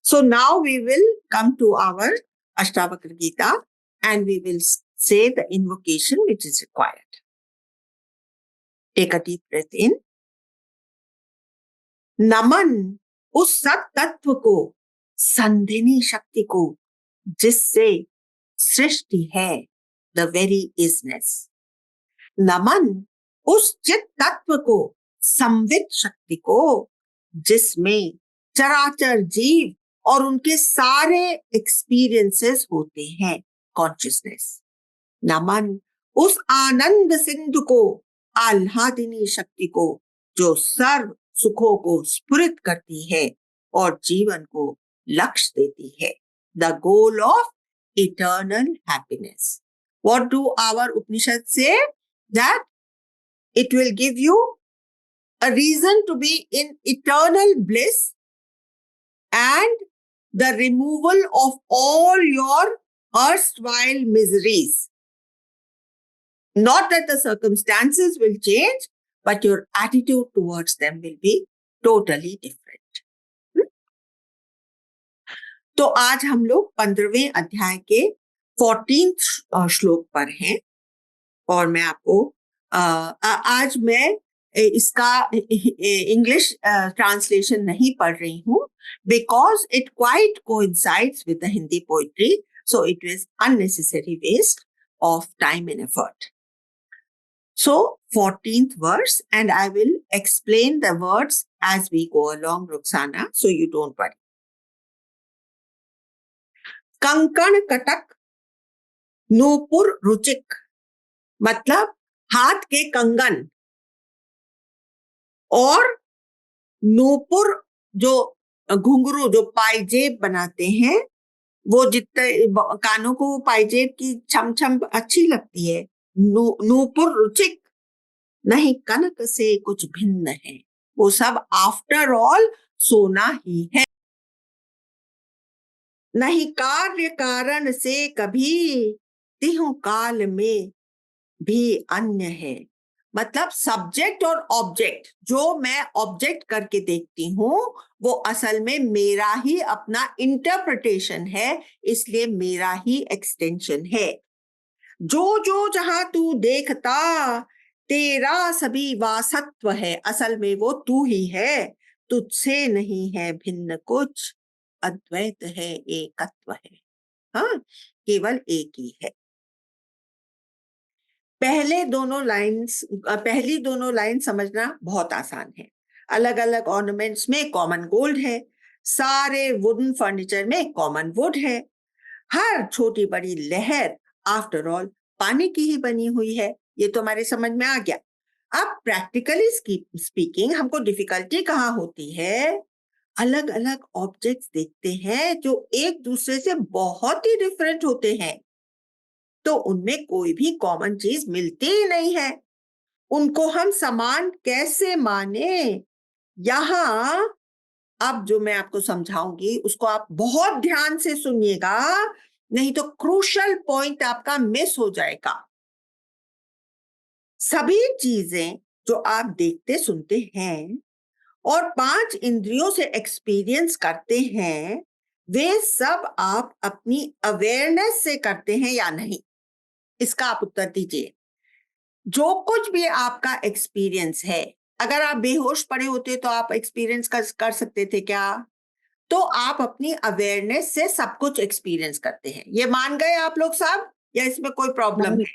So now we will come to our Ashtavakra Gita and we will say the invocation which is required. Take a deep breath in. नमन उस सत तत्व को, संधिनी शक्ति को, जिससे सृष्टि है, the very isness. नमन उस चित तत्व को, संवित शक्ति को, जिसमें चराचर जीव और उनके सारे एक्सपीरियंसेस होते हैं, कॉन्शियसनेस. नमन उस आनंद सिंधु को, आह्लादिनी शक्ति को, जो सर्व सुखों को स्फुरित करती है और जीवन को लक्ष्य देती है. The goal of eternal happiness. What do our Upanishads say? That it will give you a reason to be in eternal bliss and the removal of all your erstwhile miseries. Not that the circumstances will change, but your attitude towards them will be totally different. तो आज हम लोग 15वें अध्याय के 14th श्लोक पर हैं और मैं आपको आज मैं इसका इंग्लिश ट्रांसलेशन नहीं पढ़ रही हूँ because it quite coincides with the Hindi poetry, so it is unnecessary waste of time and effort. So 14th verse, and I will explain the words as we go along, Ruxana, so you don't worry. कंकण कटक नूपुर रुचिक, मतलब हाथ के कंगन और नूपुर जो घुंघरू जो पायजेब बनाते हैं, वो जितने कानों को पायजेब की छम छम अच्छी लगती है. नूपुर रुचिक नहीं कनक से कुछ भिन्न है, वो सब आफ्टर ऑल सोना ही है. नहीं कार्य कारण से कभी तिहु काल में भी अन्य है. मतलब सब्जेक्ट और ऑब्जेक्ट, जो मैं ऑब्जेक्ट करके देखती हूँ वो असल में मेरा ही अपना इंटरप्रिटेशन है, इसलिए मेरा ही एक्सटेंशन है. जो जो जहां तू देखता तेरा सभी वासत्व है, असल में वो तू ही है, तुझसे नहीं है भिन्न कुछ, अद्वैत है एकत्व है. हाँ, केवल एक ही है. पहली दोनों लाइन समझना बहुत आसान है. अलग अलग ऑर्नामेंट्स में कॉमन गोल्ड है, सारे वुडन फर्नीचर में कॉमन वुड है, हर छोटी बड़ी लहर आफ्टर ऑल पानी की ही बनी हुई है. ये तो हमारे समझ में आ गया. अब प्रैक्टिकली स्पीकिंग हमको डिफिकल्टी कहाँ होती है? अलग अलग ऑब्जेक्ट्स देखते हैं जो एक दूसरे से बहुत ही डिफरेंट होते हैं, तो उनमें कोई भी कॉमन चीज मिलती ही नहीं है. उनको हम समान कैसे माने? यहां अब जो मैं आपको समझाऊंगी उसको आप बहुत ध्यान से सुनिएगा, नहीं तो क्रूशल पॉइंट आपका मिस हो जाएगा. सभी चीजें जो आप देखते सुनते हैं और 5 इंद्रियों से एक्सपीरियंस करते हैं, वे सब आप अपनी अवेयरनेस से करते हैं या नहीं? इसका आप उत्तर दीजिए. जो कुछ भी आपका एक्सपीरियंस है, अगर आप बेहोश पड़े होते तो आप एक्सपीरियंस कर सकते थे क्या? तो आप अपनी अवेयरनेस से सब कुछ एक्सपीरियंस करते हैं. ये मान गए आप लोग सब, या इसमें कोई प्रॉब्लम है?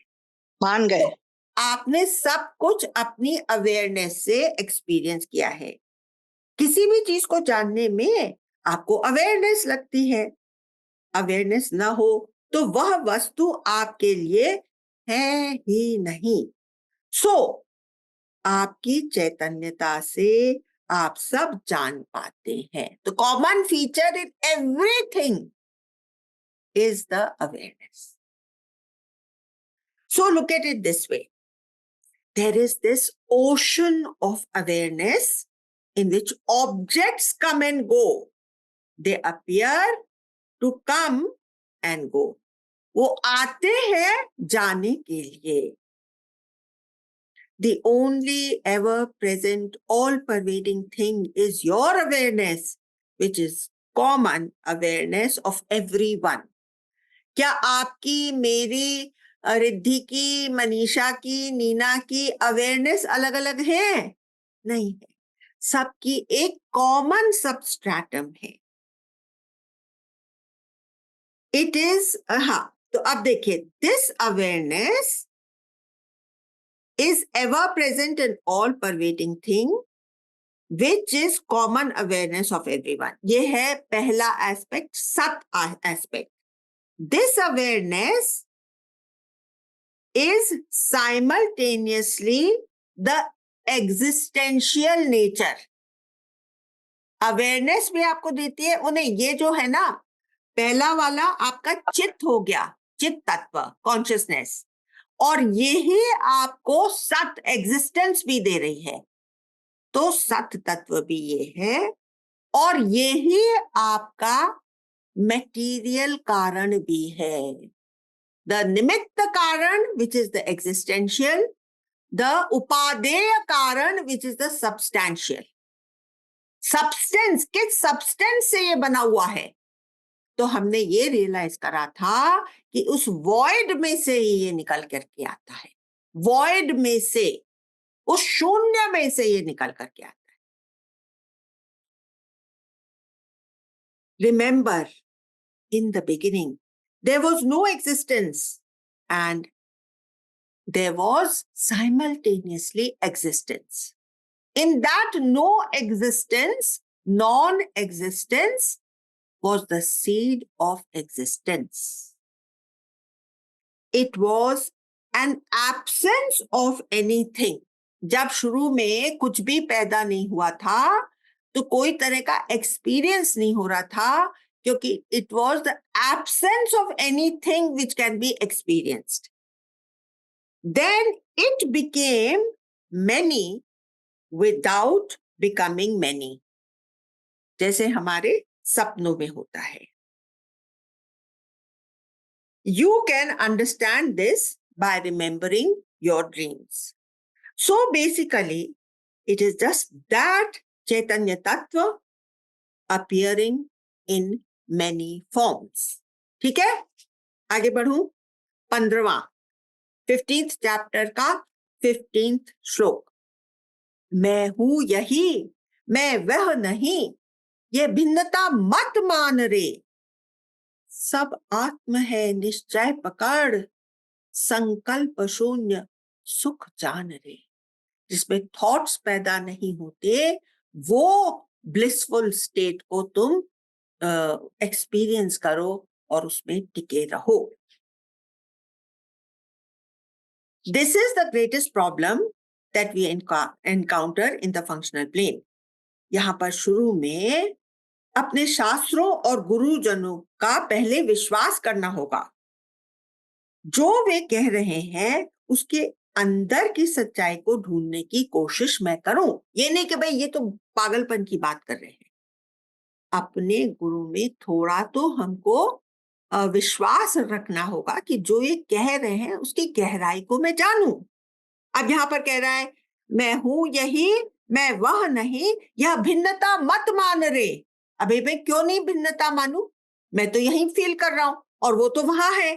मान गए. तो आपने सब कुछ अपनी अवेयरनेस से एक्सपीरियंस किया है. किसी भी चीज को जानने में आपको अवेयरनेस लगती है. अवेयरनेस ना हो तो वह वस्तु आपके लिए है ही नहीं. सो आपकी चैतन्यता से आप सब जान पाते हैं. तो common feature in everything is the awareness. So look at it this way. There is this ocean of awareness in which objects come and go. They appear to come and go. वो आते हैं जाने के लिए. The only ever present all pervading thing is your awareness, which is common awareness of everyone. क्या आपकी, मेरी, रिद्धि की, मनीषा की, नीना की अवेयरनेस अलग अलग है? नहीं है, सबकी एक कॉमन सबस्ट्रैटम है. इट इज, हाँ, तो अब देखिए, this awareness is ever present and all pervading thing which is common awareness of everyone. ये है पहला एस्पेक्ट, सत aspect. This awareness is simultaneously the existential nature. Awareness भी आपको देती है उन्हें, ये जो है ना, पहला वाला आपका चित्त हो गया, चित्त तत्व, कॉन्शियसनेस, और यही आपको सत एग्जिस्टेंस भी दे रही है. तो सत तत्व भी ये है, और यही आपका मटेरियल कारण भी है. द निमित्त कारण which is the existential, the उपादेय कारण which is the substantial. Substance, किस सब्सटेंस से ये बना हुआ है? तो हमने ये रियलाइज करा था कि उस वॉइड में से ये निकल करके आता है. वॉइड में से, उस शून्य में से ये निकल करके आता है. Remember, in the beginning there was no existence and there was simultaneously existence. In that no existence, non-existence was the seed of existence. It was an absence of anything. जब शुरू में कुछ भी पैदा नहीं हुआ था, तो कोई तरह का एक्सपीरियंस नहीं हो रहा था, क्योंकि it was the absence of anything which can be experienced. Then it became many without becoming many. जैसे हमारे सपनों में होता है. You can understand this by remembering your dreams. So basically, it is just that Chaitanya Tattva appearing in many forms. ठीक है, आगे बढ़ूं. 15वां, 15th chapter का 15th श्लोक. मैं हूं यही, मैं वह नहीं, ये भिन्नता मत मान रे. सब आत्म है निश्चय पकड़, संकल्प शून्य सुख जान रे. जिसमें थॉट्स पैदा नहीं होते, वो ब्लिसफुल स्टेट को तुम एक्सपीरियंस करो और उसमें टिके रहो. This is the greatest problem that we encounter in the functional plane. यहां पर शुरू में अपने शास्त्रों और गुरुजनों का पहले विश्वास करना होगा. जो वे कह रहे हैं उसके अंदर की सच्चाई को ढूंढने की कोशिश मैं करूं. ये नहीं कि भाई ये तो पागलपन की बात कर रहे हैं. अपने गुरु में थोड़ा तो हमको विश्वास रखना होगा कि जो ये कह रहे हैं उसकी गहराई को मैं जानूं. अब यहां पर कह रहा है, मैं हूं यही, मैं वह नहीं, यह भिन्नता मत मान रे. अभी मैं क्यों नहीं भिन्नता मानूं? मैं तो यही फील कर रहा हूं और वो तो वहां है.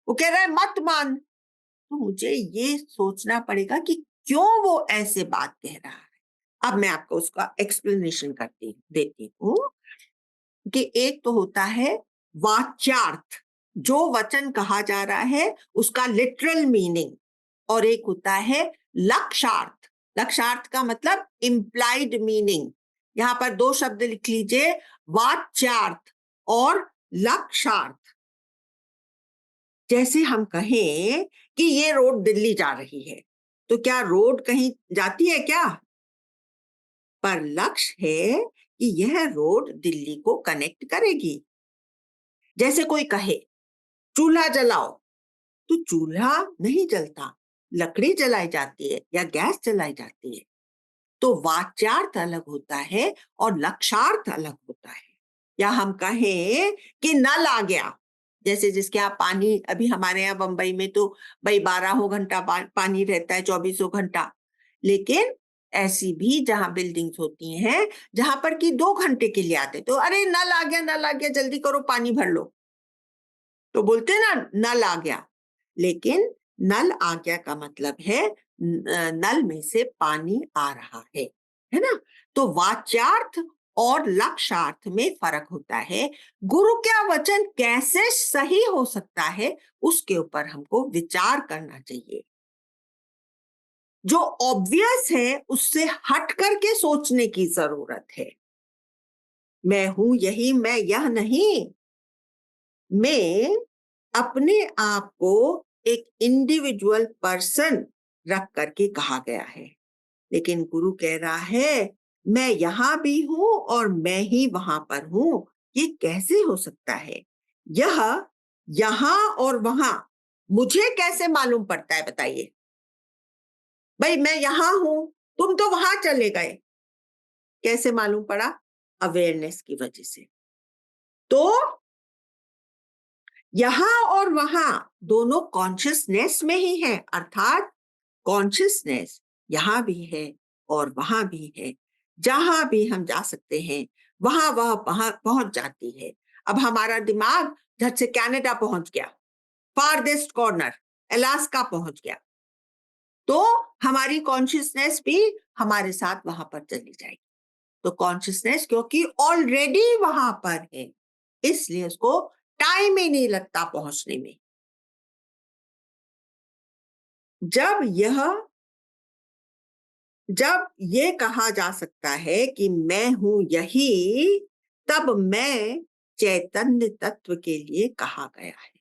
वो कह रहा है मत मान. तो मुझे ये सोचना पड़ेगा कि क्यों वो ऐसे बात कह रहा है. अब मैं आपको उसका एक्सप्लेनेशन देती हूँ कि एक तो होता है वाच्यार्थ, जो वचन कहा जा रहा है उसका लिटरल मीनिंग, और एक होता है लक्ष्यार्थ. लक्ष्यार्थ का मतलब इंप्लाइड मीनिंग. यहां पर दो शब्द लिख लीजिए, वाच्यार्थ और लक्ष्यार्थ. जैसे हम कहें कि ये रोड दिल्ली जा रही है, तो क्या रोड कहीं जाती है क्या? पर लक्ष्य है कि यह रोड दिल्ली को कनेक्ट करेगी. जैसे कोई कहे चूल्हा जलाओ, तो चूल्हा नहीं जलता, लकड़ी जलाई जाती है या गैस जलाई जाती है. तो वाच्यार्थ अलग होता है और लक्ष्यार्थ अलग होता है. या हम कहें कि नल आ गया, जैसे जिसके यहाँ पानी, अभी हमारे यहाँ बंबई में तो भाई 12 घंटा पानी रहता है, 24 घंटा. लेकिन ऐसी भी जहां बिल्डिंग्स होती हैं जहां पर कि 2 घंटे के लिए आते, तो अरे नल आ गया, जल्दी करो, पानी भर लो, तो बोलते ना नल आ गया। लेकिन नल आ गया का मतलब है नल में से पानी आ रहा है ना। तो वाच्यार्थ और लक्ष्यार्थ में फर्क होता है। गुरु का वचन कैसे सही हो सकता है उसके ऊपर हमको विचार करना चाहिए। जो ऑब्वियस है उससे हट करके सोचने की जरूरत है। मैं हूं यही, मैं यह नहीं। मैं अपने आप को एक इंडिविजुअल पर्सन रख करके कहा गया है। लेकिन गुरु कह रहा है मैं यहां भी हूं और मैं ही वहां पर हूं। ये कैसे हो सकता है? यह यहां और वहां मुझे कैसे मालूम पड़ता है बताइए? भाई मैं यहां हूं, तुम तो वहां चले गए, कैसे मालूम पड़ा? अवेयरनेस की वजह से। तो यहां और वहां दोनों कॉन्शियसनेस में ही है, अर्थात कॉन्शियसनेस यहां भी है और वहां भी है। जहां भी हम जा सकते हैं वहां वह पहुंच जाती है। अब हमारा दिमाग झट से कनाडा पहुंच गया, फारदेस्ट कॉर्नर अलास्का पहुंच गया, तो हमारी कॉन्शियसनेस भी हमारे साथ वहां पर चली जाएगी। तो कॉन्शियसनेस क्योंकि ऑलरेडी वहां पर है, इसलिए उसको टाइम ही नहीं लगता पहुंचने में। जब ये कहा जा सकता है कि मैं हूं यही, तब मैं चैतन्य तत्व के लिए कहा गया है।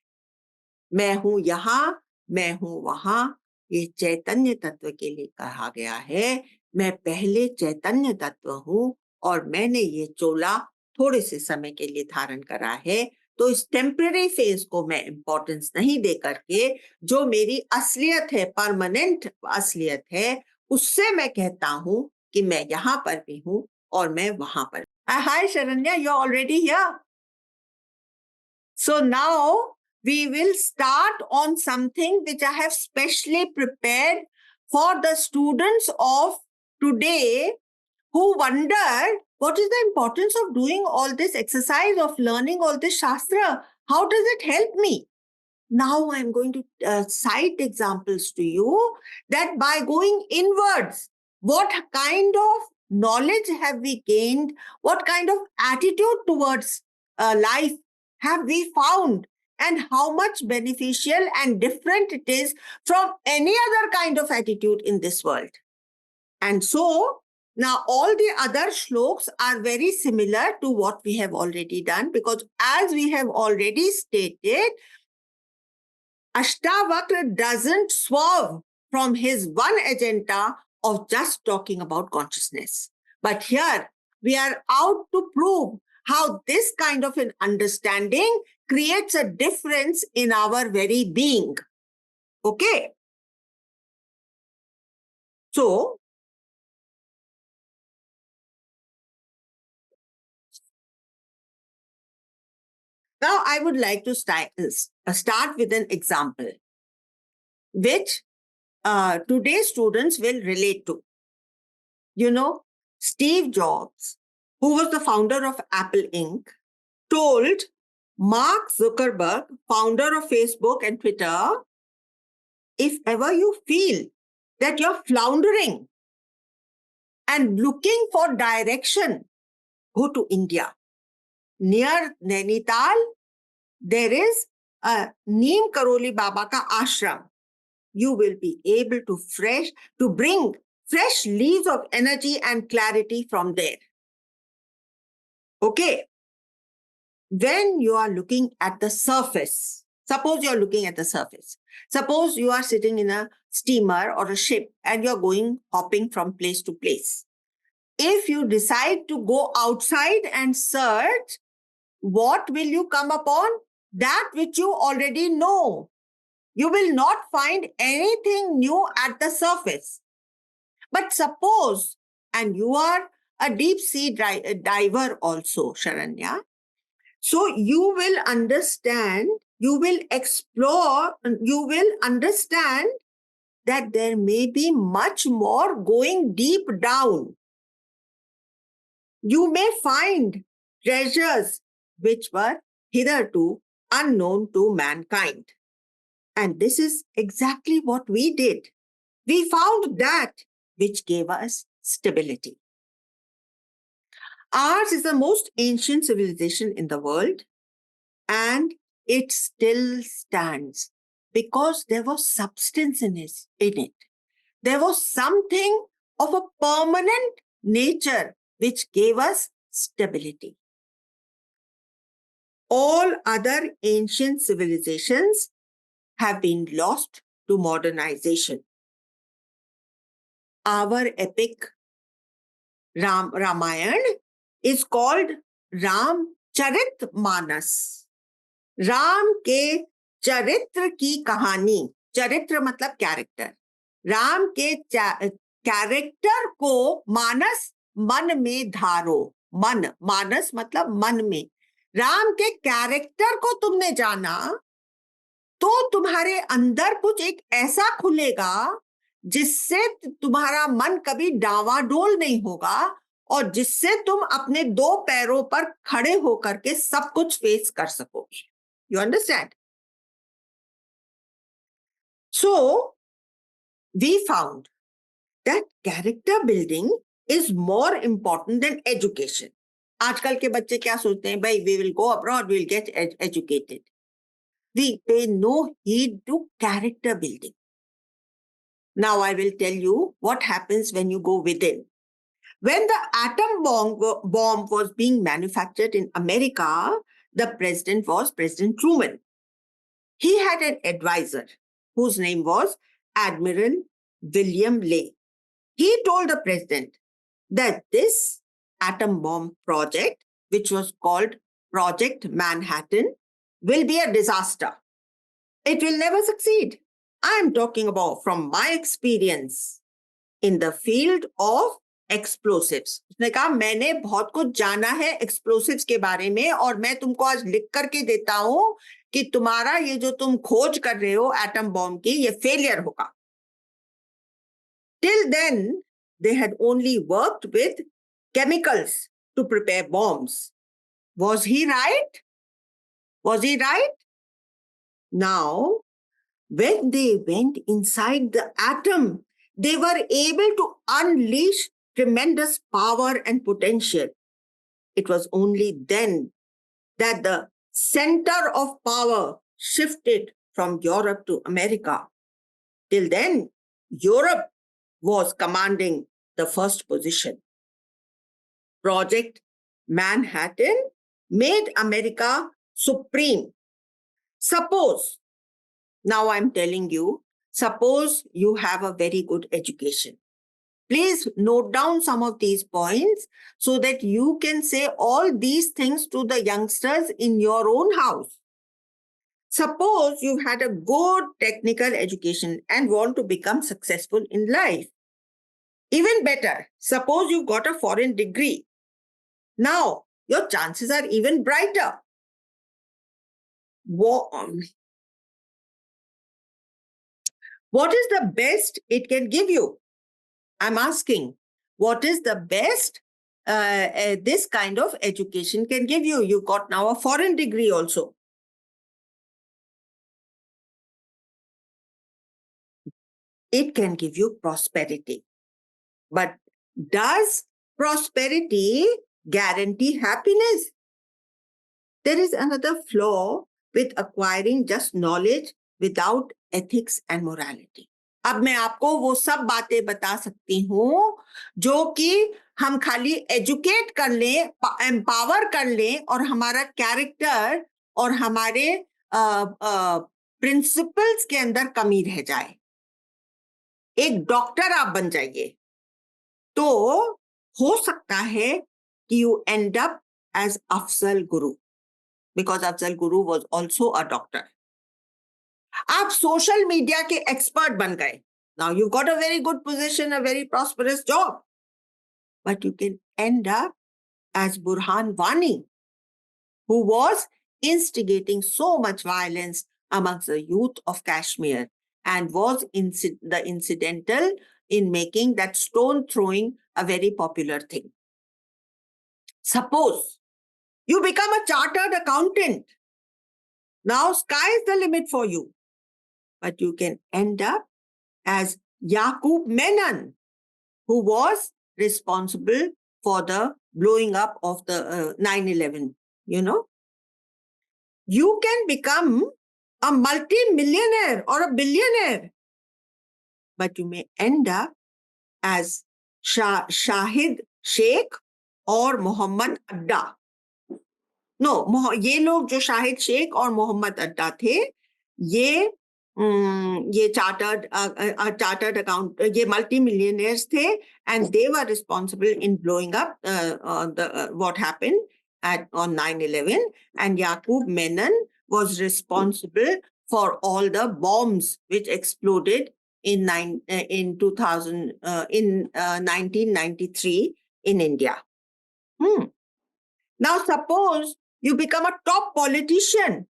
मैं हूं यहां, मैं हूं वहां, ये चैतन्य तत्व के लिए कहा गया है। मैं पहले चैतन्य तत्व हूं और मैंने ये चोला थोड़े से समय के लिए धारण करा है। तो इस टेम्पररी फेज को मैं इंपॉर्टेंस नहीं दे करके जो मेरी असलियत है, परमानेंट असलियत है, उससे मैं कहता हूं कि मैं यहां पर भी हूं और मैं वहां पर। Hi Sharanya, you already here. So now we will start on something which I have specially prepared for the students of today who wonder what is the importance of doing all this exercise, of learning all this Shastra? How does it help me? Now I'm going to cite examples to you that by going inwards, what kind of knowledge have we gained? What kind of attitude towards life have we found? And how much beneficial and different it is from any other kind of attitude in this world. And so, now all the other shloks are very similar to what we have already done, because as we have already stated, Ashtavakra doesn't swerve from his one agenda of just talking about consciousness. But here we are out to prove how this kind of an understanding creates a difference in our very being. Okay? So, now I would like to start with an example which today's students will relate to. You know, Steve Jobs, who was the founder of Apple Inc., told Mark Zuckerberg, founder of Facebook and Twitter, if ever you feel that you're floundering and looking for direction, go to India. Near Nainital, there is a Neem Karoli Baba ka ashram. You will be able to bring fresh leaves of energy and clarity from there. Okay. When you are looking at the surface, suppose you are looking at the surface. Suppose you are sitting in a steamer or a ship and you're hopping from place to place. If you decide to go outside and search, what will you come upon? That which you already know. You will not find anything new at the surface. But suppose, and you are a deep sea diver also, Sharanya, so you will understand, you will explore, you will understand that there may be much more going deep down. You may find treasures which were hitherto unknown to mankind. And this is exactly what we did. We found that which gave us stability. Ours is the most ancient civilization in the world, and it still stands because there was substance in it. There was something of a permanent nature which gave us stability. All other ancient civilizations have been lost to modernization. Our epic Ramayana is called Ram Charit Manas. Ram के चरित्र की कहानी, चरित्र मतलब character, Ram के character को मानस मन में धारो, मन, मानस मतलब मन में, राम के कैरेक्टर को तुमने जाना तो तुम्हारे अंदर कुछ एक ऐसा खुलेगा जिससे तुम्हारा मन कभी डावाडोल नहीं होगा और जिससे तुम अपने दो पैरों पर खड़े होकर के सब कुछ फेस कर सकोगे. You understand? So, we found that character building is more important than education. आजकल के बच्चे क्या सोचते हैं, भाई, we will go abroad, we will get educated. We pay no heed to character building. Now I will tell you what happens when you go within. When the atom bomb was being manufactured in America, the president was President Truman. He had an advisor whose name was Admiral William Ley. He told the president that this atom bomb project, which was called Project Manhattan, will be a disaster. It will never succeed. I am talking about from my experience in the field of explosives. उसने कहा, मैंने बहुत कुछ जाना है explosives के बारे में और मैं तुमको आज लिख करके देता हूं कि तुम्हारा ये जो तुम खोज कर रहे हो एटम बॉम्ब की, ये फेलियर होगा. Till then, they had only worked with chemicals to prepare bombs. Was he right? Was he right? Now, when they went inside the atom, they were able to unleash tremendous power and potential. It was only then that the center of power shifted from Europe to America. Till then, Europe was commanding the first position. Project Manhattan made America supreme. Suppose, now I'm telling you, suppose you have a very good education. Please note down some of these points so that you can say all these things to the youngsters in your own house. Suppose you've had a good technical education and want to become successful in life. Even better, suppose you've got a foreign degree. Now, your chances are even brighter. What is the best it can give you? I'm asking, what is the best this kind of education can give you? You got now a foreign degree also. It can give you prosperity. But does prosperity guarantee happiness? There is another flaw with acquiring just knowledge without ethics and morality. अब मैं आपको वो सब बातें बता सकती हूँ जो कि हम खाली एजुकेट कर लें, एम्पावर कर लें और हमारा कैरेक्टर और हमारे प्रिंसिपल्स के अंदर कमी रह जाए. एक डॉक्टर आप बन जाइए तो हो सकता है कि you end up as Afzal Guru, because Afzal Guru was also a doctor. आप सोशल मीडिया के एक्सपर्ट बन गए. Now you got a very good position, a very prosperous job, but you can end up as Burhan Wani, who was instigating so much violence amongst the youth of Kashmir and was the incidental in making that stone throwing a very popular thing. Suppose you become a chartered accountant. Now sky is the limit for you. But you can end up as Yaqub Menon, who was responsible for the blowing up of the 9/11. You can become a multi-millionaire or a billionaire, but you may end up as Shahid Sheikh or Muhammad Adda. No ये लोग जो शाहिद शेख और मोहम्मद अड्डा थे, ये chartered account, ये multi millionaires थे, and they were responsible in blowing up what happened on 9/11, and Yaqub Menon was responsible for all the bombs which exploded in 1993 in India. Now suppose you become a top politician.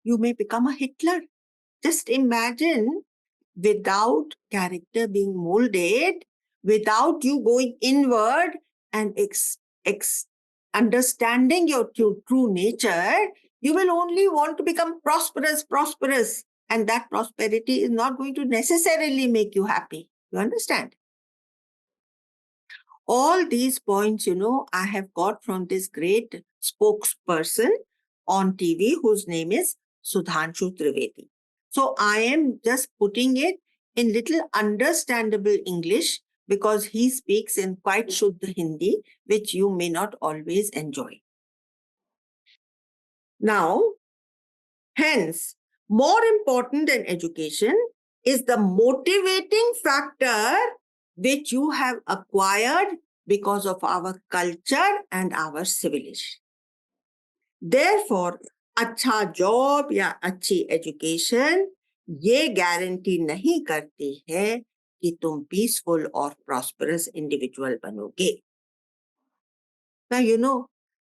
You may become a Hitler. Just imagine, without character being molded, without you going inward and understanding your true nature, you will only want to become prosperous. And that prosperity is not going to necessarily make you happy. You understand? All these points, I have got from this great spokesperson on TV whose name is Sudhanshu Trivedi. So I am just putting it in little understandable English because he speaks in quite Shuddha Hindi, which you may not always enjoy. Now, hence, more important than education is the motivating factor which you have acquired because of our culture and our civilization. Therefore, अच्छा job या अच्छी education ये guarantee नहीं करती है कि तुम peaceful और प्रॉस्परस इंडिविजुअल बनोगे. Now,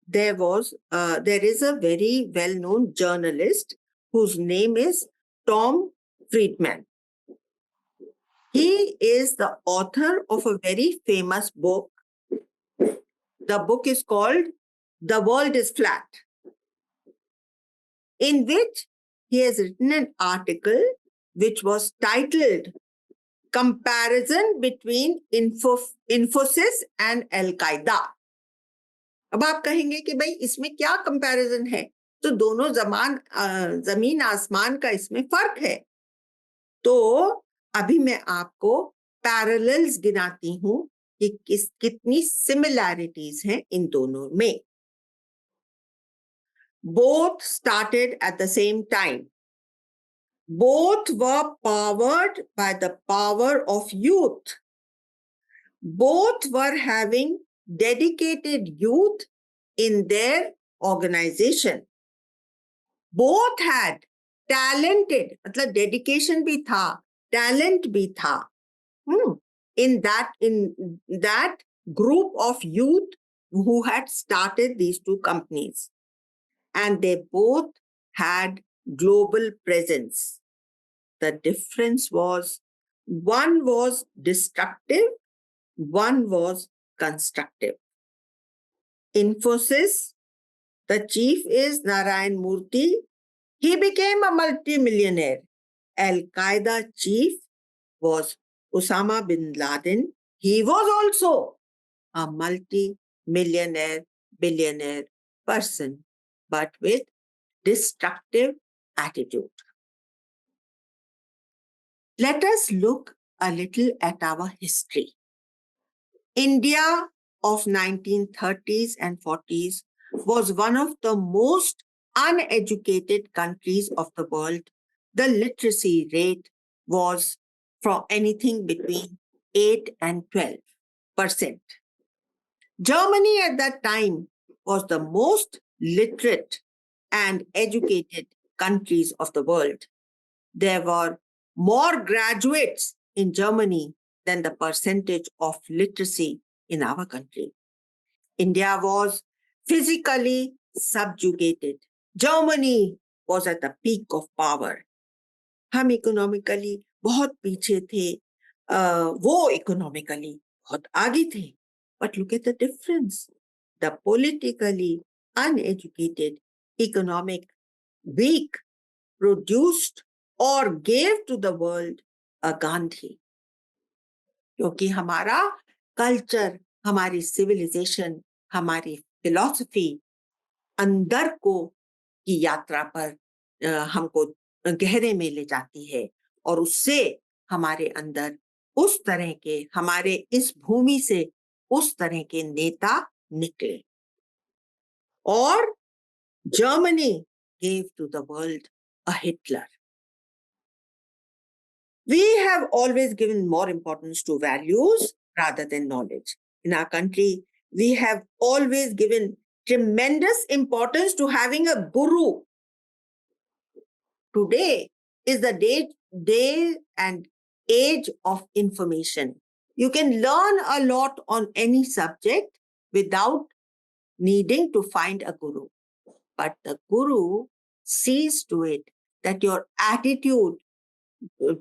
there is a very well-known journalist whose name is Tom Friedman. He is the author of a very famous book. The book is called The World is Flat, in which he has written an article which was titled Comparison Between Infosys and Al-Qaeda. अब आप कहेंगे कि भाई इसमें क्या comparison है, तो दोनों जमीन आसमान का इसमें फर्क है. तो अभी मैं आपको पैरेलल्स गिनाती हूं कि कितनी सिमिलैरिटीज हैं इन दोनों में. Both started at the same time. Both were powered by the power of youth. Both were having dedicated youth in their organization. Both had talented, मतलब dedication भी था, talent भी था. In that group of youth who had started these two companies. And they both had global presence. The difference was one was destructive, one was constructive. Infosys, the chief is Narayan Murthy. He became a multi-millionaire. Al-Qaeda chief was Osama bin Laden. He was also a multi-millionaire, billionaire person, but with destructive attitude. Let us look a little at our history. India of 1930s and 40s was one of the most uneducated countries of the world. The literacy rate was from anything between 8 and 12%. Germany at that time was the most literate and educated countries of the world. There were more graduates in Germany than the percentage of literacy in our country. India was physically subjugated. Germany was at the peak of power. हम economically बहुत पीछे थे, वो economically बहुत आगे थे. But look at the difference. The politically uneducated, economic weak produced or gave to the world a Gandhi. क्योंकि हमारा कल्चर, हमारी सिविलाइजेशन, हमारी फिलॉसफी अंदर को की यात्रा पर हमको गहरे में ले जाती है, और उससे हमारे अंदर उस तरह के, हमारे इस भूमि से उस तरह के नेता निकले. और Germany gave to the world a Hitler. We have always given more importance to values rather than knowledge. In our country, we have always given tremendous importance to having a guru. Today is the day and age of information. You can learn a lot on any subject without needing to find a guru. But the guru sees to it that your attitude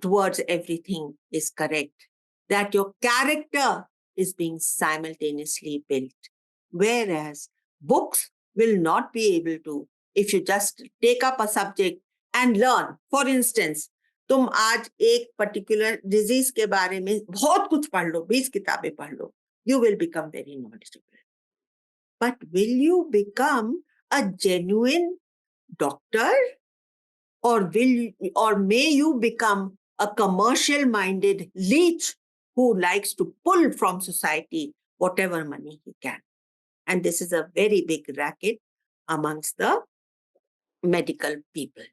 towards everything is correct, that your character is being simultaneously built. Whereas books will not be able to, if you just take up a subject and learn. For instance, तुम आज एक particular disease के बारे में बहुत कुछ पढ़ लो, 20 किताबें पढ़ लो, you will become very knowledgeable. But will you become a genuine doctor? Or may you become a commercial minded leech who likes to pull from society whatever money he can? And this is a very big racket amongst the medical people,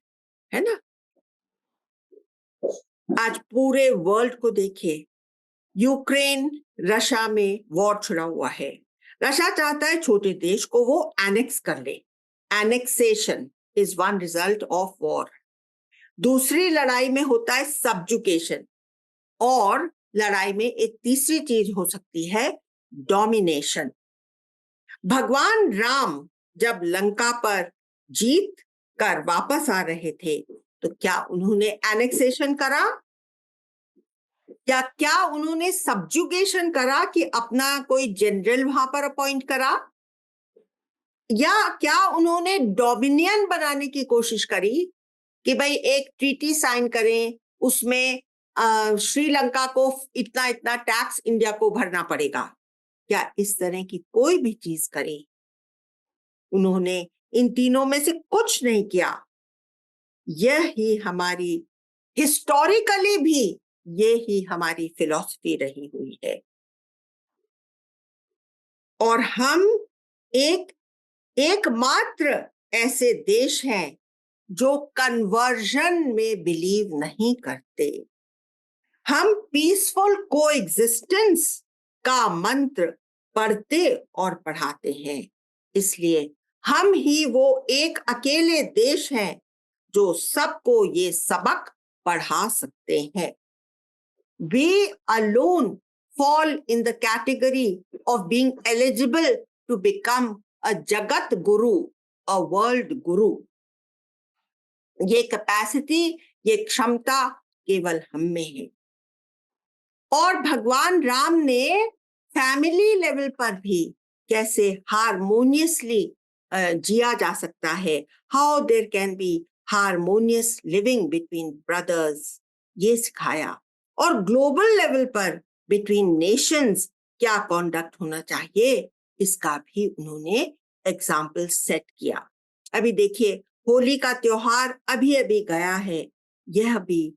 है ना? आज पूरे world को देखिए, Ukraine Russia में war छिड़ा हुआ है. Russia चाहता है छोटे देश को वो एनेक्स कर ले. Annexation is one result of war. दूसरी लड़ाई में होता है सब्जुकेशन, और लड़ाई में एक तीसरी चीज हो सकती है डोमिनेशन. भगवान राम जब लंका पर जीत कर वापस आ रहे थे, तो क्या उन्होंने एनेक्सेशन करा, या क्या उन्होंने सब्जुगेशन करा कि अपना कोई जनरल वहां पर अपॉइंट करा, या क्या उन्होंने डोमिनियन बनाने की कोशिश करी कि भाई एक ट्रीटी साइन करें, उसमें श्रीलंका को इतना इतना टैक्स इंडिया को भरना पड़ेगा? क्या इस तरह की कोई भी चीज करी? उन्होंने इन तीनों में से कुछ नहीं किया. यह ही हमारी हिस्टोरिकली भी ये ही हमारी फिलॉसफी रही हुई है. और हम एकमात्र ऐसे देश हैं जो कन्वर्जन में बिलीव नहीं करते. हम पीसफुल कोएग्जिस्टेंस का मंत्र पढ़ते और पढ़ाते हैं. इसलिए हम ही वो एक अकेले देश हैं जो सबको ये सबक पढ़ा सकते हैं. We alone fall in the category of being eligible to become a Jagat Guru, a world guru. ये कैपेसिटी, ये क्षमता केवल हम में है. और भगवान राम ने फैमिली लेवल पर भी कैसे हारमोनियसली जिया जा सकता है, how there can be harmonious living between brothers, ये सिखाया. और ग्लोबल लेवल पर बिटवीन नेशंस क्या कॉन्डक्ट होना चाहिए, इसका भी उन्होंने एग्जाम्पल सेट किया. अभी देखिए, होली का त्योहार अभी अभी गया है. यह भी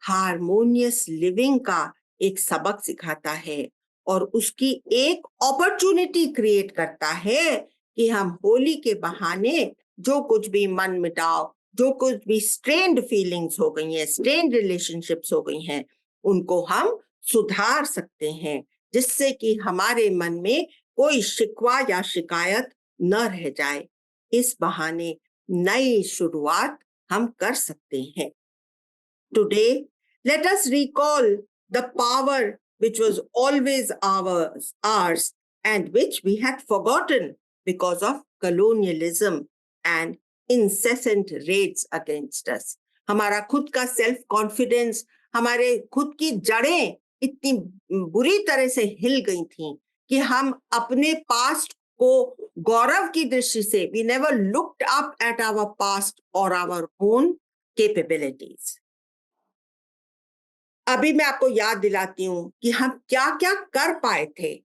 हारमोनियस लिविंग का एक सबक सिखाता है, और उसकी एक अपॉर्चुनिटी क्रिएट करता है कि हम होली के बहाने जो कुछ भी मन मिटाव, जो कुछ भी स्ट्रेन्ड फीलिंग्स हो गई हैं, स्ट्रेन्ड रिलेशनशिप्स हो गई हैं, उनको हम सुधार सकते हैं, जिससे कि हमारे मन में कोई शिकवा या शिकायत न रह जाए. इस बहाने नई शुरुआत हम कर सकते हैं. Today let us recall the power which was always ours and which we had forgotten because of colonialism and incessant raids against us. हमारा खुद का सेल्फ कॉन्फिडेंस, हमारे खुद की जड़ें इतनी बुरी तरह से हिल गई थी कि हम अपने पास्ट को गौरव की दृष्टि से, we never looked up at our past or our own capabilities. अभी मैं आपको याद दिलाती हूँ कि हम क्या क्या कर पाए थे.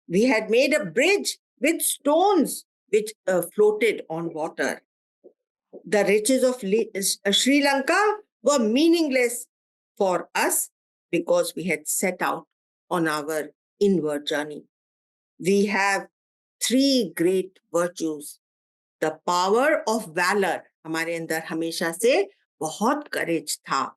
We had made a bridge with stones which floated on water. The riches of Sri Lanka were meaningless for us because we had set out on our inward journey. We have three great virtues. The power of valor. हमारे अंदर हमेशा से बहुत courage था.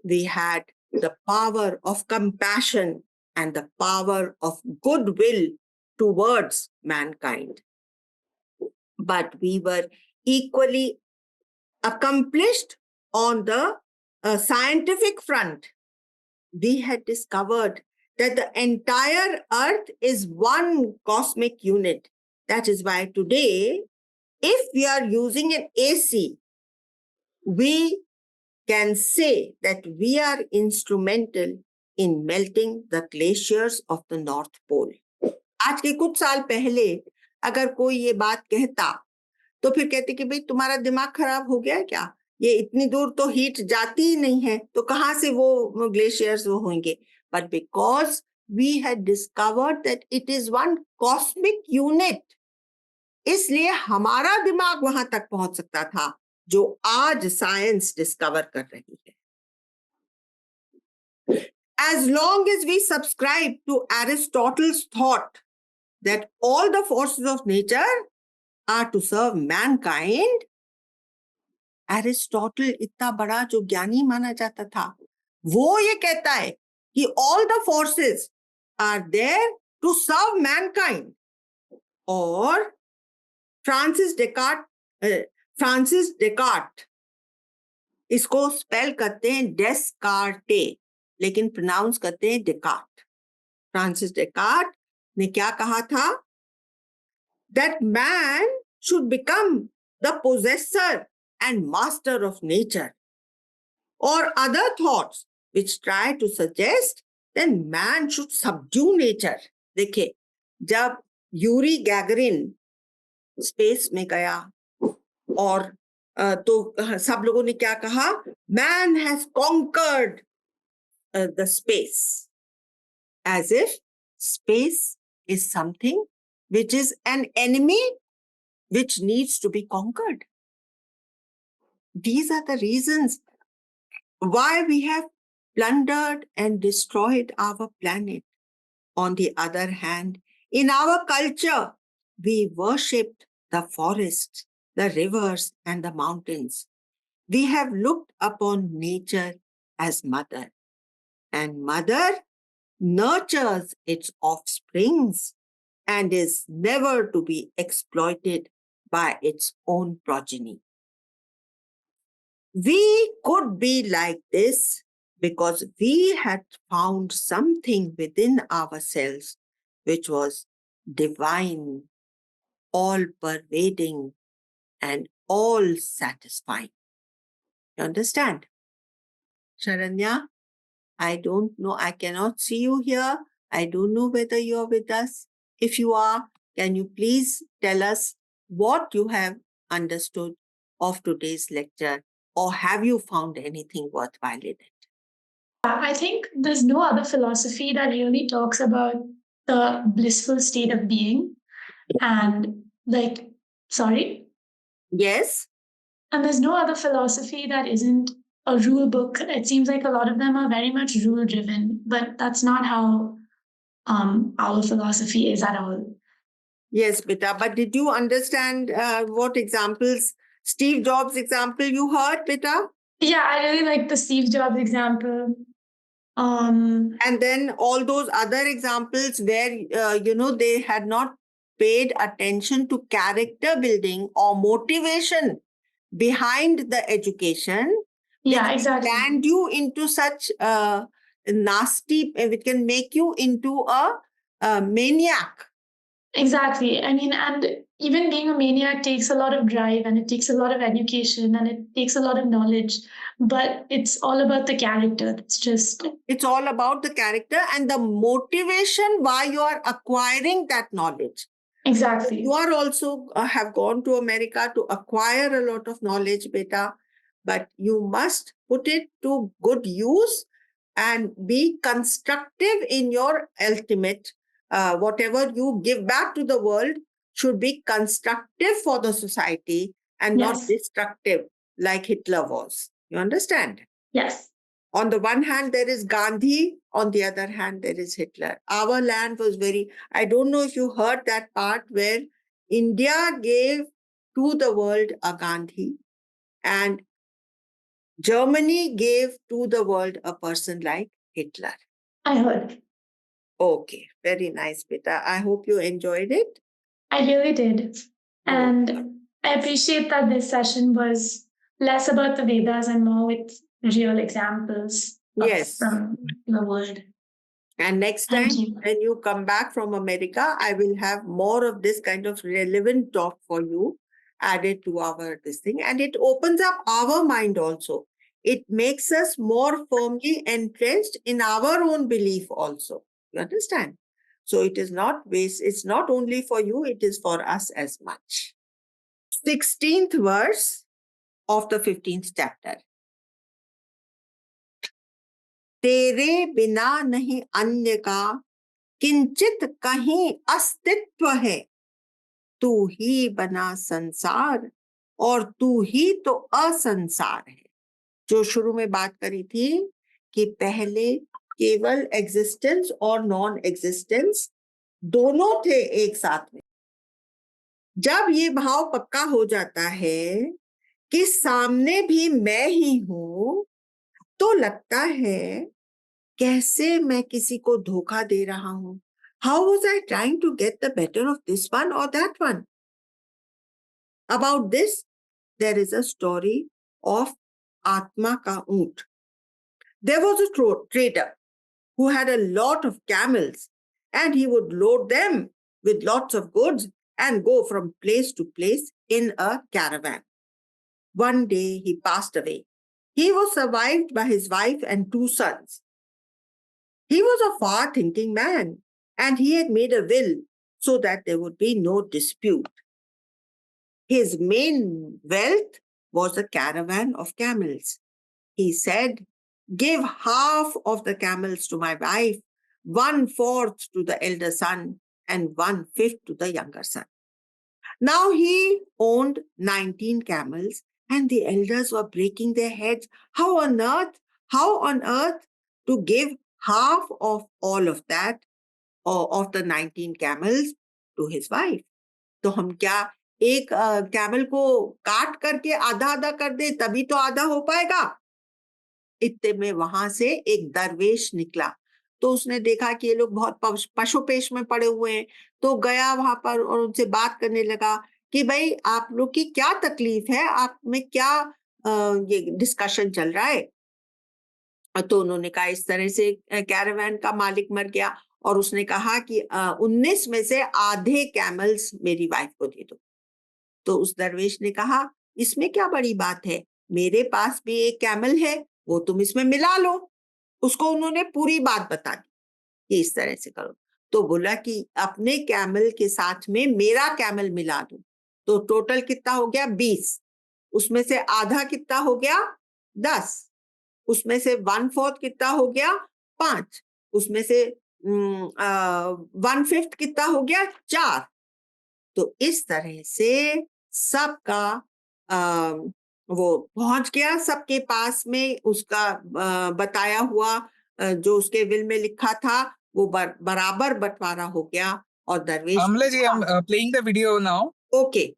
We had the power of compassion and the power of goodwill towards mankind. But we were equally accomplished on the scientific front. We had discovered that the entire earth is one cosmic unit. That is why today, if we are using an AC, we can say that we are instrumental in melting the glaciers of the North Pole. आज के कुछ साल पहले अगर कोई ये बात कहता तो फिर कहते कि भाई तुम्हारा दिमाग खराब हो गया क्या, ये इतनी दूर तो हीट जाती ही नहीं है, तो कहां से वो ग्लेशियर्स वो होंगे. But because we had discovered that it is one cosmic unit, इसलिए हमारा दिमाग वहां तक पहुंच सकता था जो आज साइंस डिस्कवर कर रही है. As long as we subscribe to Aristotle's thought that all the forces of nature are to serve mankind, Aristotle इतना बड़ा जो ज्ञानी माना जाता था, वो ये कहता है कि all the forces are there to serve mankind. और फ्रांसिस डेकार्ट इसको स्पेल करते हैं डेस्कार्टे, लेकिन प्रोनाउंस करते हैं डेकार्ट. फ्रांसिस डेकार्ट ने क्या कहा था? That man should become the possessor and master of nature, or other thoughts which try to suggest that man should subdue nature. देखिए, जब यूरी गैगरिन स्पेस में गया और तो सब लोगों ने क्या कहा? Man has conquered the space, as if space is something which is an enemy which needs to be conquered. These are the reasons why we have plundered and destroyed our planet. On the other hand, in our culture, we worshipped the forests, the rivers, and the mountains. We have looked upon nature as mother, and mother nurtures its offsprings and is never to be exploited by its own progeny. We could be like this because we had found something within ourselves which was divine, all-pervading, and all-satisfying. You understand? Sharanya, I don't know. I cannot see you here. I don't know whether you're with us. If you are, can you please tell us what you have understood of today's lecture, or have you found anything worthwhile in it? I think there's no other philosophy that really talks about the blissful state of being and sorry? Yes. And there's no other philosophy that isn't a rule book. It seems like a lot of them are very much rule driven, but that's not how our philosophy is at all. Yes, beta. But did you understand what examples, Steve Jobs example you heard, beta? Yeah, I really like the Steve Jobs example. And then all those other examples where, they had not paid attention to character building or motivation behind the education. Yeah, exactly. Land you into such nasty, it can make you into a maniac. Exactly. I mean, and even being a maniac takes a lot of drive and it takes a lot of education and it takes a lot of knowledge, but it's all about the character. It's all about the character and the motivation why you are acquiring that knowledge. Exactly. You are also have gone to America to acquire a lot of knowledge, beta, but you must put it to good use and be constructive in your ultimate. Whatever you give back to the world should be constructive for the society and not Yes. destructive like Hitler was. You understand? Yes. On the one hand, there is Gandhi. On the other hand, there is Hitler. Our land was I don't know if you heard that part where India gave to the world a Gandhi and Germany gave to the world a person like Hitler. I heard. Okay, very nice, beta. I hope you enjoyed it. I really did. And I appreciate that this session was less about the Vedas and more with real examples from the world. And next time when you come back from America, I will have more of this kind of relevant talk for you added to our this thing. And it opens up our mind also. It makes us more firmly entrenched in our own belief also. You understand? So it is not waste. It's not only for you, it is for us as much. 16th verse of the 15th chapter. तेरे बिना नहीं अन्य का किंचित कहीं अस्तित्व है, तू ही बना संसार और तू ही तो असंसार है. जो शुरू में बात करी थी कि पहले केवल एग्जिस्टेंस और नॉन एग्जिस्टेंस दोनों थे एक साथ में. जब ये भाव पक्का हो जाता है कि सामने भी मैं ही हूं, तो लगता है कैसे मैं किसी को धोखा दे रहा हूं. How was I trying to get the better of this one or that one? About this, there is a story of Atma Ka Oont. There was a trader who had a lot of camels and he would load them with lots of goods and go from place to place in a caravan. One day he passed away. He was survived by his wife and 2 sons. He was a far-thinking man and he had made a will so that there would be no dispute. His main wealth was a caravan of camels. He said, "Give half of the camels to my wife, 1/4 to the elder son, and 1/5 to the younger son." Now he owned 19 camels, and the elders were breaking their heads. How on earth to give half of all of that, or of the 19 camels, to his wife? तो हम क्या एक camel को काट करके आधा आधा कर दे तभी तो आधा हो पाएगा. इतने में वहां से एक दरवेश निकला. तो उसने देखा कि ये लोग बहुत पशुपेश में पड़े हुए हैं, तो गया वहां पर और उनसे बात करने लगा कि भाई आप लोग की क्या तकलीफ है, आप में क्या ये डिस्कशन चल रहा है. तो उन्होंने कहा इस तरह से कैरावान का मालिक मर गया और उसने कहा कि 19 में से आधे कैमल्स मेरी वाइफ को दे दो. तो उस दरवेश ने कहा इसमें क्या बड़ी बात है, मेरे पास भी एक कैमल है, वो तुम इसमें मिला लो. उसको उन्होंने पूरी बात बता दी कि इस तरह से करो. तो बोला कि अपने कैमल के साथ में मेरा कैमल मिला दो. तो टोटल कितना हो गया 20. उसमें से आधा कितना हो गया 10. उसमें से 1/4 कितना हो गया 5. उसमें से 1/5 कितना हो गया 4. तो इस तरह से सबका वो पहुंच गया सबके पास में. उसका बताया हुआ जो उसके विल में लिखा था वो बराबर बंटवारा हो गया. और दरवेश Amla ji, I'm playing the video now. Okay,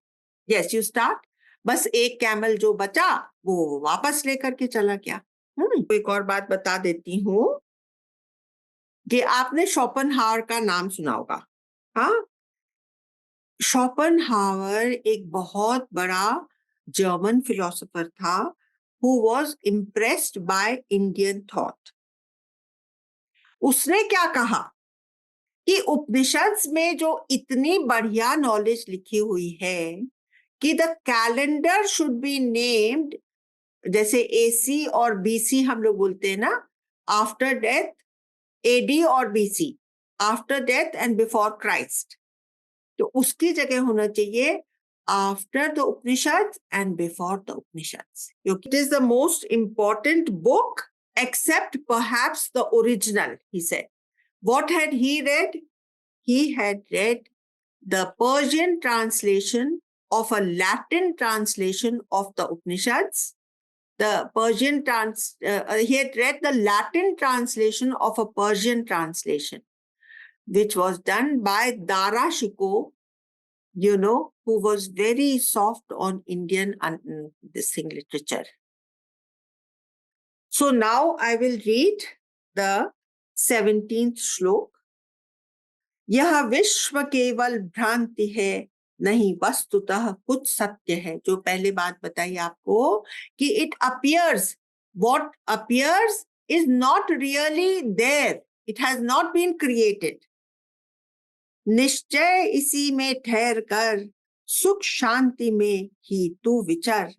yes you start. बस एक कैमल जो बचा वो वापस लेकर के चला गया. एक और बात बता देती हूँ कि आपने शोपेनहावर का नाम सुना होगा. हाँ, शोपेनहावर एक बहुत बड़ा जर्मन फिलोसोफर था who was impressed by Indian thought. उसने क्या कहा कि उपनिषद में जो इतनी बढ़िया नॉलेज लिखी हुई है कि the calendar should be named, जैसे AC और BC हम लोग बोलते हैं ना, आफ्टर डेथ, AD और BC, after death and before Christ, तो उसकी जगह होना चाहिए after the Upanishad and before the Upanishad, क्योंकि it is the most important book except perhaps the original, he said. What had he read? He had read the Persian translation of a Latin translation of the Upanishads. The he had read the Latin translation of a Persian translation, which was done by Dara Shikoh, who was very soft on Indian this thing literature. So now I will read the 17th श्लोक. यह विश्व केवल भ्रांति है, नहीं वस्तुतः कुछ सत्य है. जो पहले बात बताई आपको कि it appears, what appears is not really there, it has not been created. निश्चय इसी में ठहर कर सुख शांति में ही तू विचर.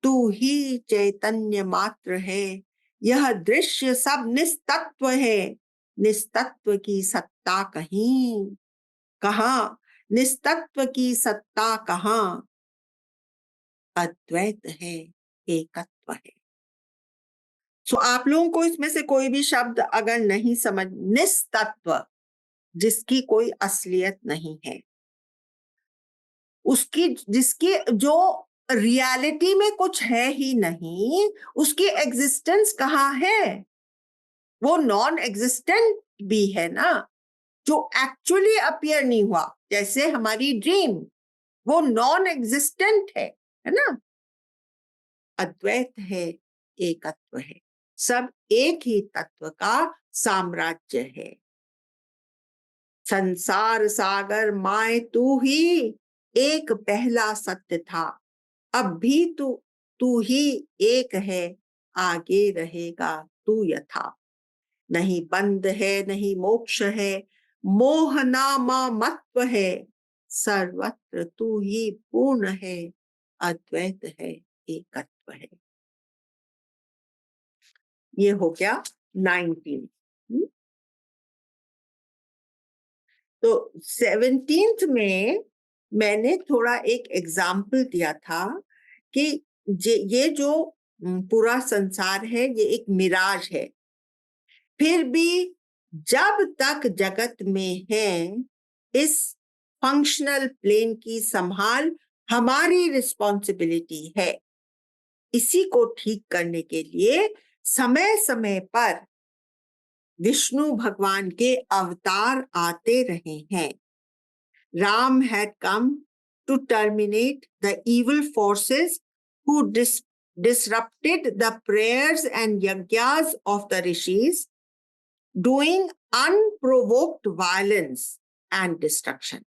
तू ही चैतन्य मात्र है, यह दृश्य सब निस्तत्व है. निस्तत्व की सत्ता कहीं कहाँ, निस्तत्व की सत्ता कहाँ, अद्वैत है, एकत्व है. सो आप लोगों को इसमें से कोई भी शब्द अगर नहीं समझ, निस्तत्व जिसकी कोई असलियत नहीं है, उसकी जिसकी जो रियलिटी में कुछ है ही नहीं, उसकी एग्जिस्टेंस कहाँ है? वो नॉन एग्जिस्टेंट भी है ना, जो एक्चुअली अपीयर नहीं हुआ. जैसे हमारी ड्रीम, वो नॉन एग्जिस्टेंट है ना. अद्वैत है, एकत्व है, सब एक ही तत्व का साम्राज्य है. संसार सागर माए तू ही, एक पहला सत्य था, अब भी तू ही एक है, आगे रहेगा तू यथा. नहीं बंध है, नहीं मोक्ष है, मोह नामा मत्व है, सर्वत्र तू ही पूर्ण है, अद्वैत है, एकत्व है. ये हो गया 19. तो 17th में मैंने थोड़ा एक एग्जाम्पल दिया था कि ये जो पूरा संसार है, ये एक मिराज है. फिर भी जब तक जगत में है, इस फंक्शनल प्लेन की संभाल हमारी रिस्पॉन्सिबिलिटी है. इसी को ठीक करने के लिए समय समय पर विष्णु भगवान के अवतार आते रहे हैं. Ram had come to terminate the evil forces who disrupted the prayers and yajnas of the rishis, doing unprovoked violence and destruction.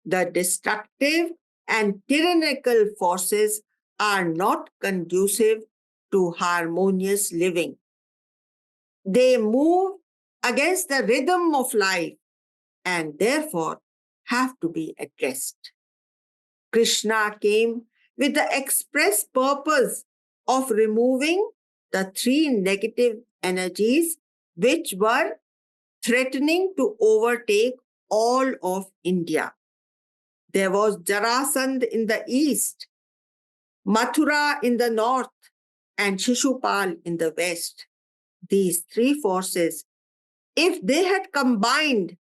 The destructive and tyrannical forces are not conducive to harmonious living. They move against the rhythm of life and therefore have to be addressed. Krishna came with the express purpose of removing the three negative energies which were threatening to overtake all of India. There was Jarasandh in the east, Mathura in the north, and Shishupal in the west. These three forces, if they had combined,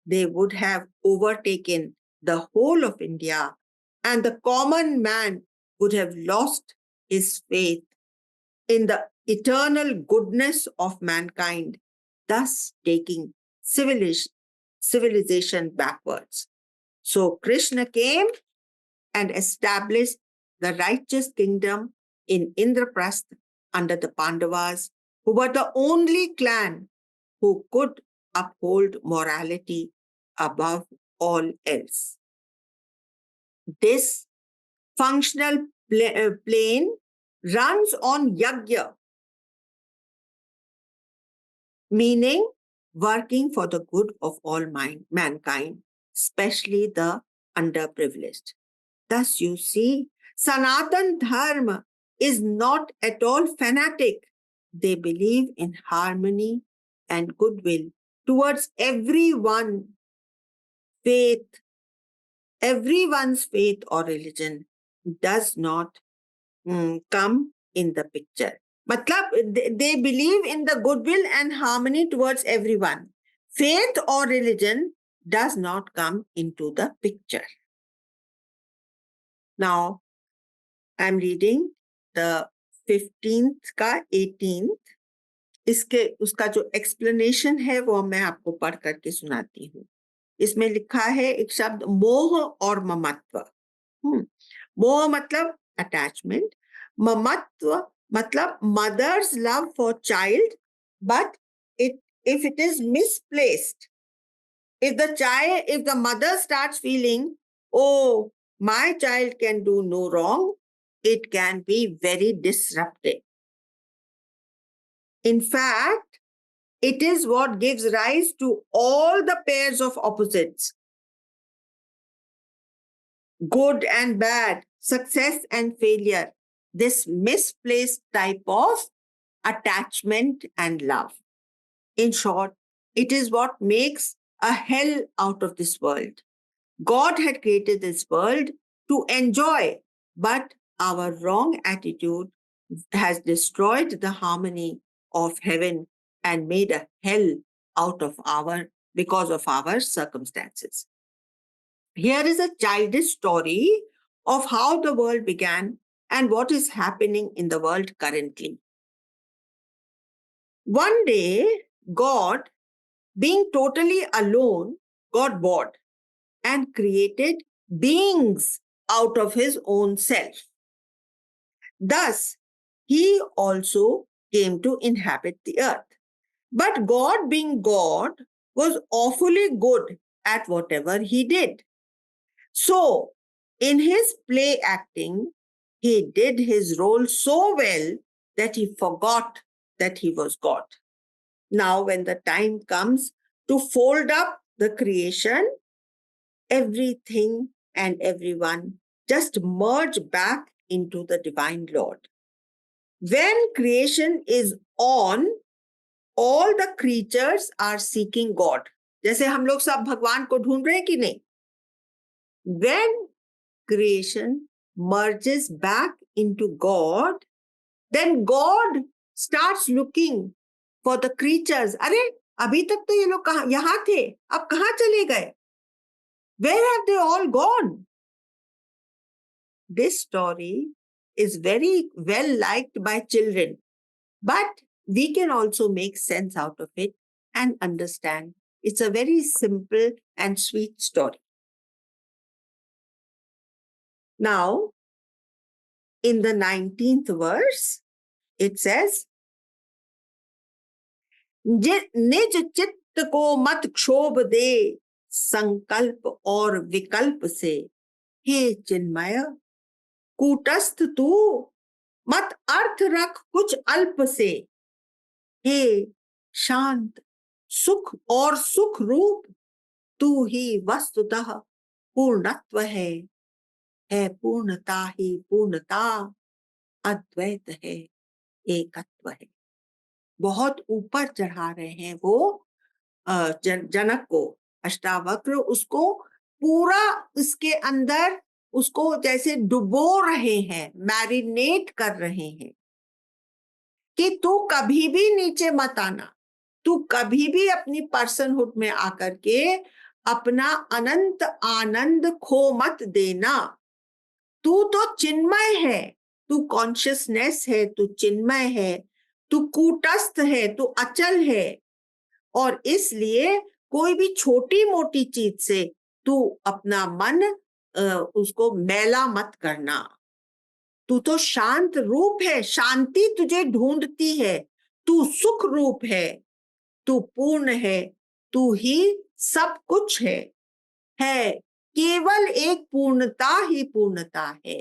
they would have overtaken the whole of India, and the common man would have lost his faith in the eternal goodness of mankind, thus taking civilization backwards. So Krishna came and established the righteous kingdom in Indraprasth under the Pandavas, who were the only clan who could uphold morality above all else. This functional plane runs on yajna, meaning working for the good of all mankind, especially the underprivileged. Thus, you see, Sanatan Dharma is not at all fanatic. They believe in harmony and goodwill towards everyone. Everyone's faith or religion does not come in the picture. Matlab, they believe in the goodwill and harmony towards everyone. Faith or religion does not come into the picture. Now, I'm reading the 15th का 18th. उसका जो explanation है वो मैं आपको पढ़ करके सुनाती हूँ. इसमें लिखा है एक शब्द मोह और ममत्व. मोह मतलब attachment, ममत्व मतलब mother's love for child, but if it is misplaced, if the mother starts feeling, oh, my child can do no wrong, it can be very disruptive. In fact, it is what gives rise to all the pairs of opposites, good and bad, success and failure, this misplaced type of attachment and love. In short, it is what makes a hell out of this world. God had created this world to enjoy, but our wrong attitude has destroyed the harmony of heaven and made a hell out of because of our circumstances. Here is a childish story of how the world began and what is happening in the world currently. One day, God, being totally alone, got bored and created beings out of his own self. Thus, he also came to inhabit the earth. But God, being God, was awfully good at whatever he did. So, in his play acting, he did his role so well that he forgot that he was God. Now, when the time comes to fold up the creation, everything and everyone just merge back into the divine Lord. When creation is on, all the creatures are seeking God. जैसे हम लोग सब भगवान को ढूंढ रहे हैं कि नहीं? When creation merges back into God, then God starts looking for the creatures. अरे अभी तक तो ये लोग यहाँ थे, अब कहाँ चले गए? Where have they all gone? This story is very well liked by children, but we can also make sense out of it and understand. It's a very simple and sweet story. Now, in the 19th verse, it says, निज चित्त को मत क्षोभ दे संकल्प और विकल्प से, हे चिन्मय कूटस्थ तू मत अर्थ रख कुछ अल्प से, हे शांत सुख और सुख रूप तू ही वस्तुतः पूर्णत्व है पूर्णता ही पूर्णता, अद्वैत है एकत्व है. बहुत ऊपर चढ़ा रहे हैं वो जनक को, अष्टावक्र उसको पूरा इसके अंदर उसको जैसे डुबो रहे हैं, मैरिनेट कर रहे हैं कि तू कभी भी नीचे मत आना, तू कभी भी अपनी पर्सनहुड में आकर के अपना अनंत आनंद खो मत देना. तू तो चिन्मय है, तू कॉन्शियसनेस है, तू चिन्मय है, तू कूटस्थ है, तू अचल है, और इसलिए कोई भी छोटी मोटी चीज से तू अपना मन उसको मैला मत करना. तू तो शांत रूप है, शांति तुझे ढूंढती है, तू सुख रूप है, तू पूर्ण है, तू ही सब कुछ है केवल एक पूर्णता ही पूर्णता है.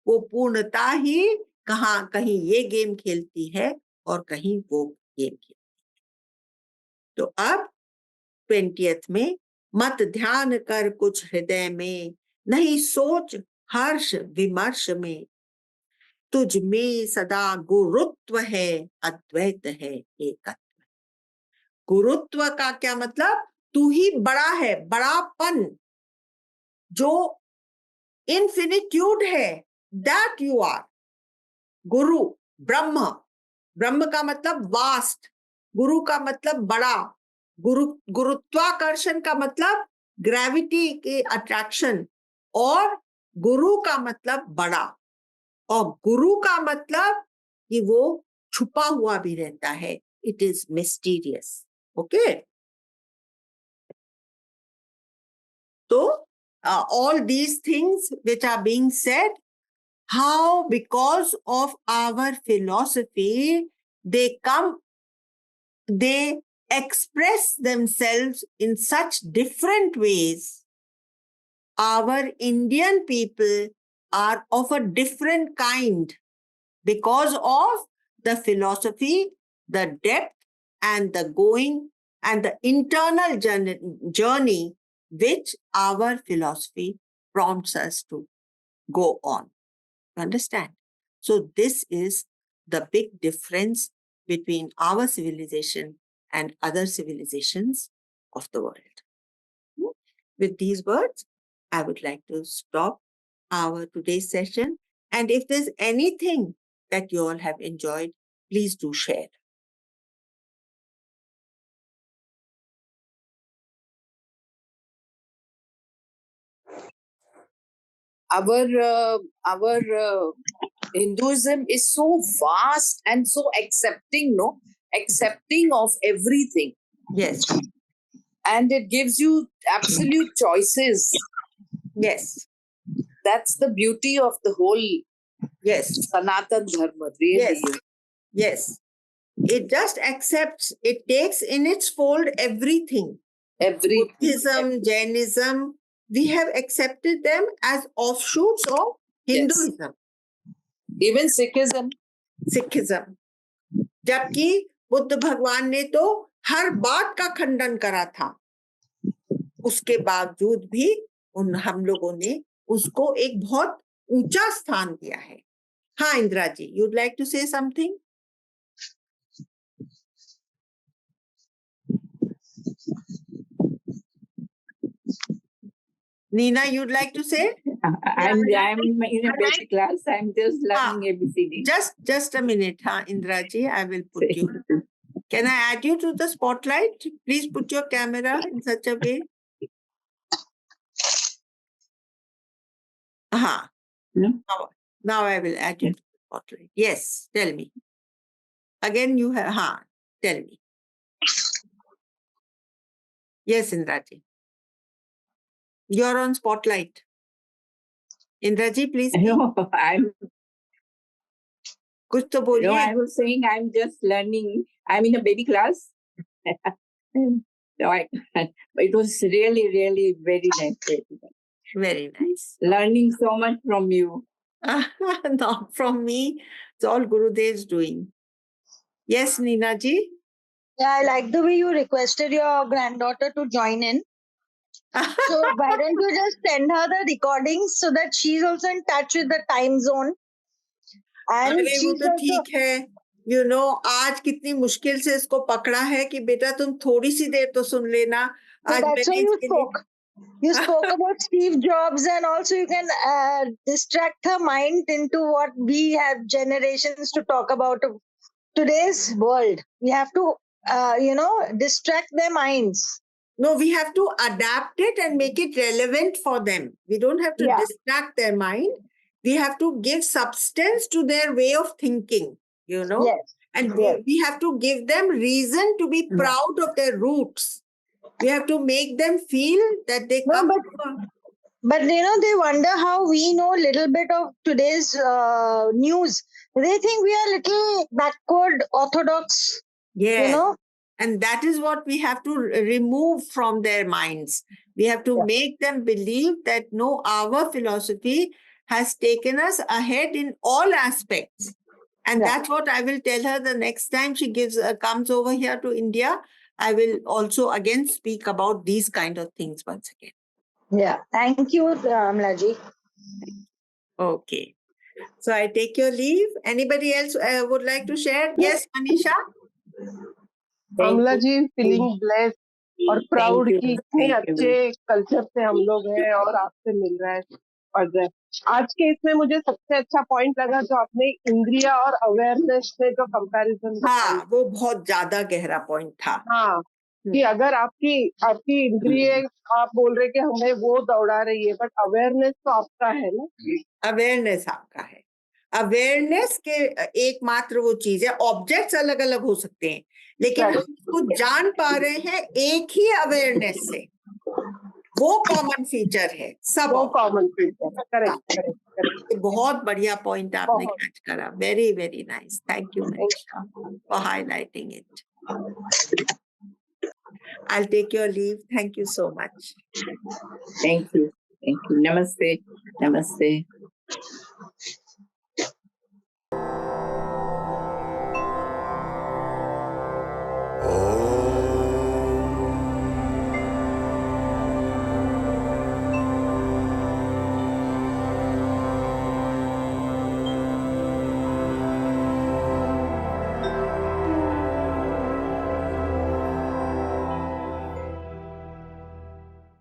वो पूर्णता ही कहीं ये गेम खेलती है और कहीं वो गेम खेलती है. तो अब 20th में मत ध्यान कर कुछ हृदय में, नहीं सोच हर्ष विमर्श में, तुझ में सदा गुरुत्व है, अद्वैत है एकत्व। गुरुत्व का क्या मतलब? तू ही बड़ा है, बड़ापन जो इन्फिनिट्यूड है, दैट यू आर गुरु। ब्रह्म, ब्रह्म का मतलब वास्ट, गुरु का मतलब बड़ा, गुरुत्वाकर्षण का मतलब ग्रेविटी के अट्रैक्शन, और गुरु का मतलब बड़ा, और गुरु का मतलब कि वो छुपा हुआ भी रहता है, इट इज मिस्टीरियस। ओके, तो all these things which are being said, how because of our philosophy they express themselves in such different ways. Our Indian people are of a different kind because of the philosophy, the depth and the going and the internal journey which our philosophy prompts us to go on. Understand? So this is the big difference between our civilization and other civilizations of the world. With these words, I would like to stop our today's session. And if there's anything that you all have enjoyed, please do share. Our Hinduism is so vast and so accepting, no? Accepting of everything. Yes, And it gives you absolute choices. yes, That's the beauty of the whole yes, Sanatan Dharma, really. yes, yes. It just accepts, it takes in its fold everything. Everything. Buddhism, Jainism, we have accepted them as offshoots of Hinduism, Even Sikhism. Sikhism. जबकि बुद्ध भगवान ने तो हर बात का खंडन करा था, उसके बावजूद भी हम लोगों ने उसको एक बहुत ऊंचा स्थान दिया है. हाँ Indira ji, you'd like to say something? Nina, you'd like to say? I'm in a basic class. I'm just learning ABCD. Just a minute, Indra ji, I will put you. Can I add you to the spotlight? Please put your camera in such a way. No? Now I will add you to the spotlight. Yes, tell me. Again you have, tell me. Yes, Indra ji. You're on spotlight. Indra ji, please. No, कुछ तो बोलिए. No, I was saying I'm just learning. I'm in a baby class. So it was really, really very nice. Very nice. Learning so much from you. Not from me. It's all Gurudev's doing. Yes, Nina ji. Yeah, I like the way you requested your granddaughter to join in. So why don't you just send her the recordings so that she's also in touch with the time zone? And अरे वो she's तो also, ठीक है. You know, आज कितनी मुश्किल से इसको पकड़ा है कि बेटा तुम थोड़ी सी देर तो सुन लेना. so आज that's why मैंने you इसके लिए spoke. You spoke about Steve Jobs, and also you can distract her mind into what we have generations to talk about of today's world. We have to, distract their minds. No, we have to adapt it and make it relevant for them. We don't have to Yeah. distract their mind. We have to give substance to their way of thinking, you know. Yes. And Yes. we have to give them reason to be proud of their roots. We have to make them feel that they No, come but- from. But they wonder how we know a little bit of today's news. They think we are little backward orthodox, Yes. And that is what we have to remove from their minds. We have to Yeah. make them believe that no, our philosophy has taken us ahead in all aspects. And Yeah. that's what I will tell her the next time she comes over here to India. I will also again speak about these kind of things once again. Yeah. Thank you, Amlaji. Okay. So I take your leave. Anybody else would like to share? Yes, Manisha? अमला जी feeling blessed और proud you. की इतने Thank you. अच्छे culture से हम लोग हैं और आपसे मिल रहा है। और आज के इसमें मुझे सबसे अच्छा पॉइंट लगा जो आपने इंद्रिया और अवेयरनेस में जो कंपैरिजन हाँ, वो बहुत ज्यादा गहरा पॉइंट था। हाँ कि अगर आपकी इंद्रिय आप बोल रहे कि हमें वो दौड़ा रही है, बट अवेयरनेस तो आपका है ना। अवेयरनेस आपका है। अवेयरनेस के एकमात्र वो चीज है, ऑब्जेक्ट्स अलग अलग हो सकते हैं, लेकिन हम उसको जान पा रहे हैं एक ही अवेयरनेस से। वो कॉमन फीचर है सब। वो कॉमन फीचर, करेक्ट। बहुत बढ़िया पॉइंट आपने बहुत। कैच करा। Very very nice. Thank you for highlighting it. I'll take your leave. Thank you so much. Thank you. Namaste.